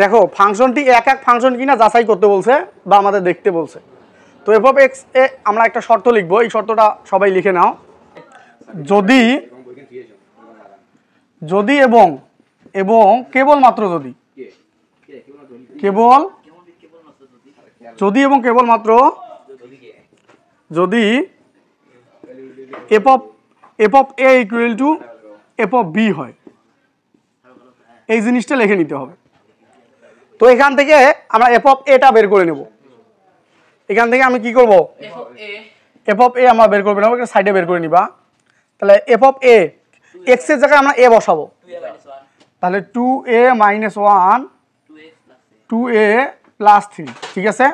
দেখো ফাংশনটি এক এক ফাংশন কিনা যাচাই করতে বলছে বা আমাদের দেখতে বলছে। তো এফ অফ এক্স এ আমরা একটা শর্ত লিখবো, এই শর্তটা সবাই লিখে নাও। যদি যদি এবং এবং কেবলমাত্র যদি যদি এবং কেবলমাত্র যদি F of A equal to F of B হয়, এই জিনিসটা লিখে নিতে হবে। তো এখান থেকে আমরা এফ অফ এটা বের করে নেব। এখান থেকে আমি কি করব, এফ অফ এ আমরা বের করব না, সাইডে বের করে নিবা। তাহলে এফ অফ এ এক্স এর জায়গায় আমরা এ বসাবো, তাহলে 2a - 1 2a + 3, ঠিক আছে।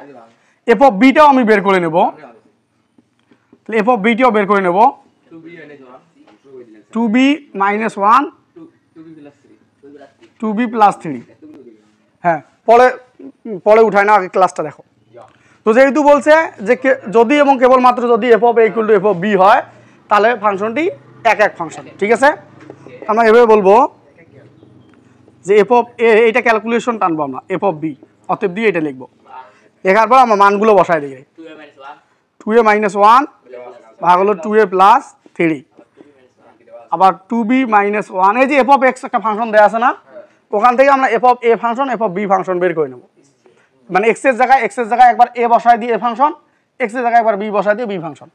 এফ অফ বিটাও আমি বের করে নেব, তাহলে এফ অফ বিটাও বের করে নেব 2b - 1 2b + 3। হ্যাঁ, পরে উঠায় না, আগে ক্লাসটা দেখো। তো যেহেতু বলছে যে যদি এবং কেবলমাত্র যদি F of A equal to F of B হয়, তাহলে ফাংশনটি এক এক ফাংশন, ঠিক আছে। আমরা এভাবে বলবো যে এফ অফ এ, এটা ক্যালকুলেশন টানবো আমরা, এফ অফ বি অতএব দিয়ে এটা লিখবো। লেখার পর আমরা মানগুলো বসাই দিই। 2a - 1 ভাগ হলো 2a + 3, আবার 2b - 1, এই যে এফ অফ এক্স একটা ফাংশন দেওয়া আছে না, ওখান থেকে আমরা F of A function F of B function বের করে নেব। মানে এক্স এর জায়গায় একবার এ বসায় দিয়ে এ ফাংশন, এক্স এর জায়গায় একবার বি বসায় দিয়ে বি ফাংশন।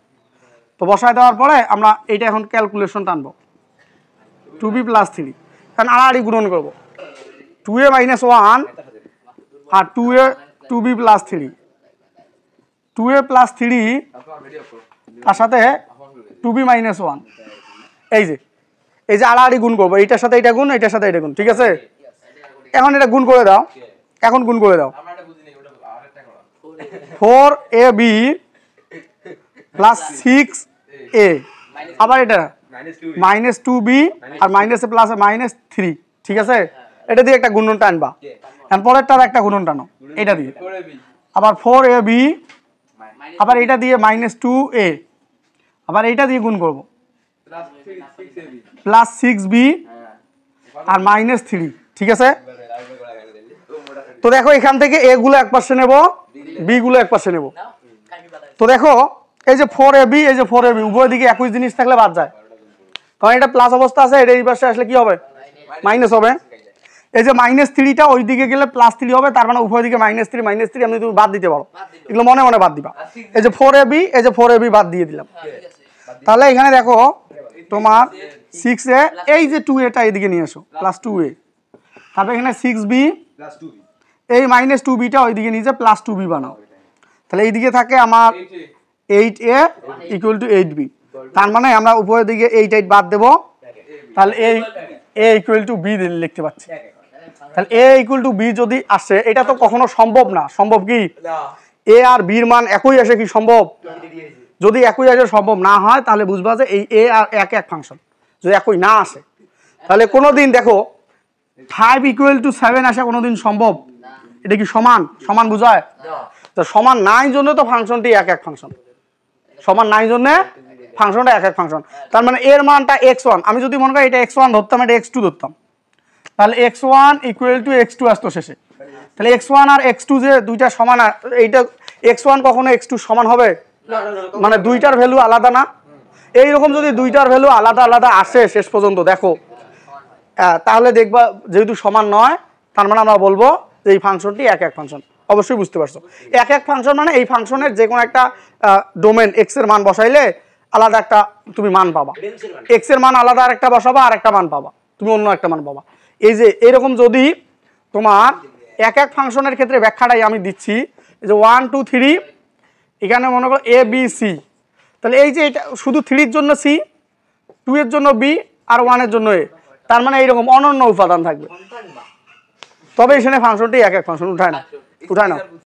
তো বসায় দেওয়ার পরে আমরা এইটা এখন ক্যালকুলেশন টানবো 2b + 3, কারণ আড়াআড়ি গুণন করবো 2a - 1 আর 2b + 3, 2a + 3 তার সাথে 2b - 1, এই যে আড়াআড়ি গুণ করবো, এইটার সাথে এটা গুণ, এইটার সাথে এটা গুণ, ঠিক আছে। এখন এটা গুণ করে দাও, এখন গুণ করে দাও 4ab + 6a, আবার এটা -2b আর মাইনাসে প্লাসে -3, ঠিক আছে। এটা দিয়ে একটা গুণন টানবা, এখন পরেরটার একটা গুণন টানো এটা দিয়ে, আবার 4ab, আবার এটা দিয়ে -2a, আবার এইটা দিয়ে গুণ করব +6b আর -3, ঠিক আছে। তো দেখো এখান থেকে এ গুলো এক পাশে নেব, বি গুলো এক পাশে নেব। তো দেখো এই যে 4ab, এই যে 4ab উভয় দিকে একই জিনিস থাকলে বাদ যায়, কারণ এটা প্লাস অবস্থা আছে, এটা এই পাশে আসলে কি হবে, মাইনাস হবে। এই যে -3টা ওই দিকে গেলে +3 হবে, তার মানে উভয় দিকে -3 আমি তুমি বাদ দিতে পারো, এগুলো মনে মনে বাদ দিবা। এই যে 4ab, এই যে 4ab বাদ দিয়ে দিলাম। তাহলে এখানে দেখো তোমার 6a, এই যে 2aটা এদিকে নিয়ে এসো +2a, তারপর এখানে 6b, এই -2bটা ওইদিকে নিয়ে যে +2b বানাও। তাহলে এইদিকে থাকে আমার 8a = 8b, তার মানে আমরা উপরের দিকে 8 বাদ দেব, তাহলে a = b লিখতে পাচ্ছি। তাহলে a = b যদি আসে, এটা তো কখনো সম্ভব না, সম্ভব কি a আর b এর মান একই আসে, কি সম্ভব? যদি একই আসে, সম্ভব না হয়, তাহলে বুঝবা যে এই a আর এক এক ফাংশন। যদি একই না আসে, তাহলে কোনোদিন দেখো 5 = 7 আসা কোনোদিন সম্ভব? এটা কি সমান বুঝায়? তো সমান নাই জন্য তো ফাংশনটি এক এক ফাংশন, সমান নাই জন্য ফাংশনটা এক এক ফাংশন। তার মানে এর মানটা x1, আমি যদি মনে করি এটা x1 ধরতাম, এটা x2 ধরতাম, তাহলে x1 = x2 আসতো শেষে। তাহলে x1 আর x2 যে দুইটা সমান, এইটা x1 কখনো x2 সমান হবে? মানে দুইটার ভ্যালু আলাদা না। এইরকম যদি দুইটার ভ্যালু আলাদা আলাদা আসে শেষ পর্যন্ত দেখো, তাহলে দেখবা যেহেতু সমান নয়, তার মানে আমরা বলবো যে এই ফাংশনটি এক এক ফাংশন। অবশ্যই বুঝতে পারছো, এক এক ফাংশন মানে এই ফাংশনের যে কোনো একটা ডোমেন x এর মান বসাইলে আলাদা একটা তুমি মান পাবা, x এর মান আলাদা আরেকটা বসাবা, আর একটা মান পাবা, তুমি অন্য একটা মান পাবা। এই যে এরকম যদি তোমার এক এক ফাংশনের ক্ষেত্রে ব্যাখ্যাটাই আমি দিচ্ছি, যে 1 2 3, এখানে মনে করো a b c, তাহলে এই যে এটা শুধু 3 এর জন্য c, 2 এর জন্য b আর 1 এর জন্য a, তার মানে এইরকম অনন্য উপাদান থাকবে, তবে এখানে ফাংশনটি এক এক ফাংশন। উঠায় না